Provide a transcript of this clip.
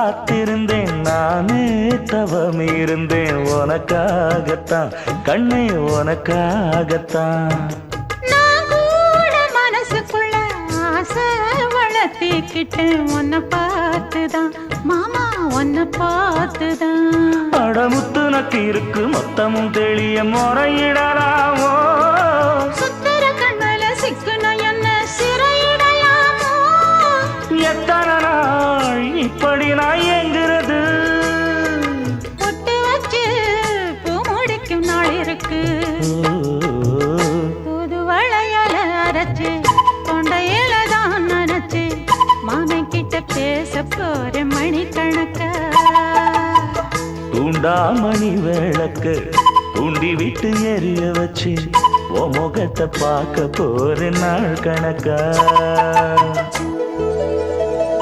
காத்திருந்தேன் நானே தவம் இருந்தேன் உனக்காகத்தான் கண்ணே உனக்காகத்தான் நான் கூட மனசுக்குள்ள ஆசை வளர்த்திக்கிட்டேன் உன்னை பார்த்துதான் மாமா உன்னை பார்த்துதான் அடமுத்து நக்கு இருக்கு மொத்தமும் தெளிய முறையிடலாமோ சுத்தர கண்மல சிக்குன என்ன சிறையிடையாமோ எத்தனை நாள் இப்படி நான் எங்கிறது பொட்டு வச்சு பூ முடிக்கும் நாள் இருக்கு புது வளையல அரைச்சு தொண்டையில தான் நினைச்சு மாமன் கிட்ட பேச போற மணிக்கணக்கா தூண்டாமணி விளக்கு தூண்டி விட்டு எரிய வச்சு உன் முகத்தை பார்க்க போற நாள் கணக்கா